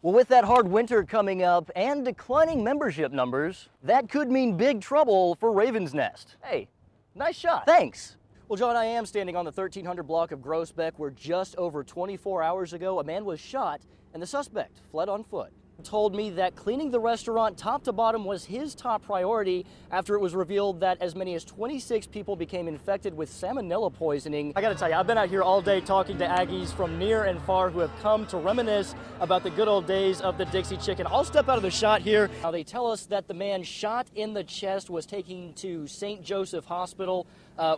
Well, with that hard winter coming up and declining membership numbers, that could mean big trouble for Raven's Nest. Hey, nice shot. Thanks. Well, John, I am standing on the 1300 block of Groesbeck where just over 24 hours ago, a man was shot and the suspect fled on foot. He told me that cleaning the restaurant top to bottom was his top priority after it was revealed that as many as 26 people became infected with salmonella poisoning. I gotta tell you, I've been out here all day talking to Aggies from near and far who have come to reminisce about the good old days of the Dixie Chicken. I'll step out of the shot here. Now, they tell us that the man shot in the chest was taken to St. Joseph Hospital.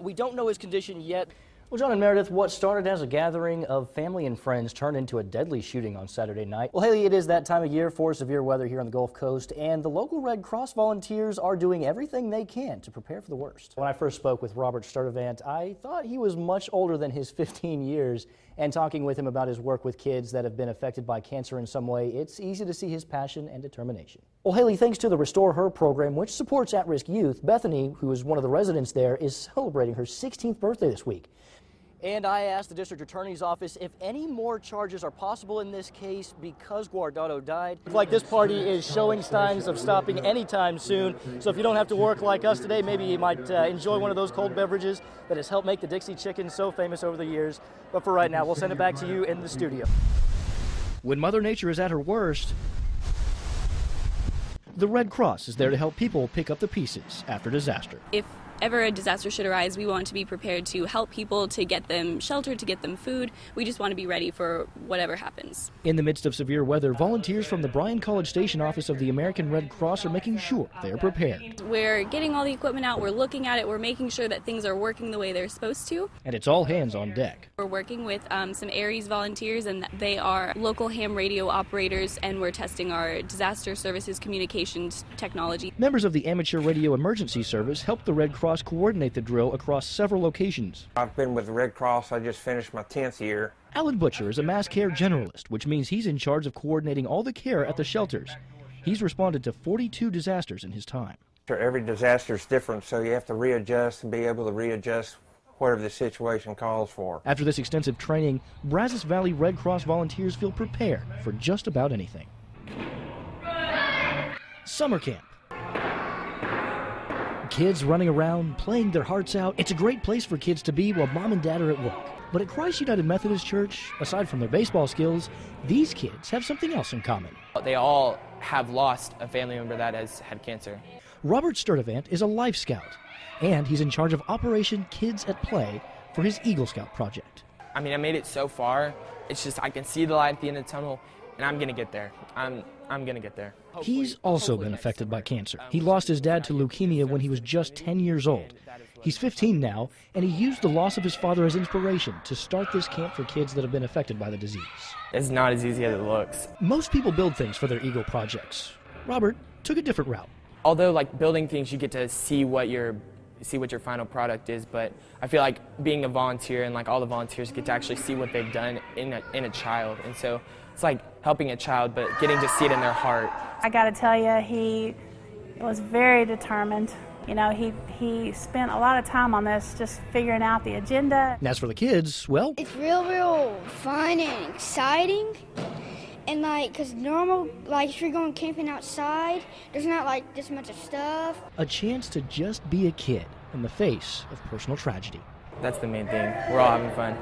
We don't know his condition yet. Well, John and Meredith, what started as a gathering of family and friends turned into a deadly shooting on Saturday night. Well, Haley, it is that time of year for severe weather here on the Gulf Coast, and the local Red Cross volunteers are doing everything they can to prepare for the worst. When I first spoke with Robert Sturdivant, I thought he was much older than his 15 years, and talking with him about his work with kids that have been affected by cancer in some way, it's easy to see his passion and determination. Well, Haley, thanks to the Restore Her program, which supports at-risk youth, Bethany, who is one of the residents there, is celebrating her 16th birthday this week. And I asked the district attorney's office if any more charges are possible in this case because Guardado died. Looks like this party is showing signs of stopping anytime soon. So if you don't have to work like us today, maybe you might enjoy one of those cold beverages that has helped make the Dixie Chicken so famous over the years. But for right now, we'll send it back to you in the studio. When Mother Nature is at her worst, the Red Cross is there to help people pick up the pieces after disaster. If ever a disaster should arise, we want to be prepared to help people, to get them shelter, to get them food. We just want to be ready for whatever happens. In the midst of severe weather, volunteers from the Bryan College Station office of the American Red Cross are making sure they are prepared. We're getting all the equipment out, we're looking at it, we're making sure that things are working the way they're supposed to. And it's all hands on deck. We're working with some ARES volunteers, and they are local ham radio operators, and we're testing our disaster services communications technology. Members of the Amateur Radio Emergency Service helped the Red Cross coordinate the drill across several locations. I've been with the Red Cross. I just finished my 10th year. Alan Butcher is a mass care generalist, which means he's in charge of coordinating all the care at the shelters. He's responded to 42 disasters in his time. Every disaster is different, so you have to readjust and be able to readjust whatever the situation calls for. After this extensive training, Brazos Valley Red Cross volunteers feel prepared for just about anything. Summer camp. Kids running around, playing their hearts out. It's a great place for kids to be while mom and dad are at work. But at Christ United Methodist Church, aside from their baseball skills, these kids have something else in common. They all have lost a family member that has had cancer. Robert Sturdivant is a Life Scout, and he's in charge of Operation Kids at Play for his Eagle Scout project. I mean, I made it so far. It's just I can see the light at the end of the tunnel, and I'm going to get there. I'm going to get there. He's also been affected by cancer. He lost his dad to leukemia when he was just 10 years old. He's 15 now, and he used the loss of his father as inspiration to start this camp for kids that have been affected by the disease. It's not as easy as it looks. Most people build things for their Eagle projects. Robert took a different route. Although, like, building things, you get to see what your final product is, but I feel like being a volunteer and like all the volunteers get to actually see what they've done in a child, and so it's like helping a child but getting to see it in their heart. I got to tell you, he was very determined. You know, he spent a lot of time on this, just figuring out the agenda. And as for the kids, well, it's real fun and exciting. And like, because normal, like if you're going camping outside, there's not like this much of stuff. A chance to just be a kid in the face of personal tragedy. That's the main thing. We're all having fun.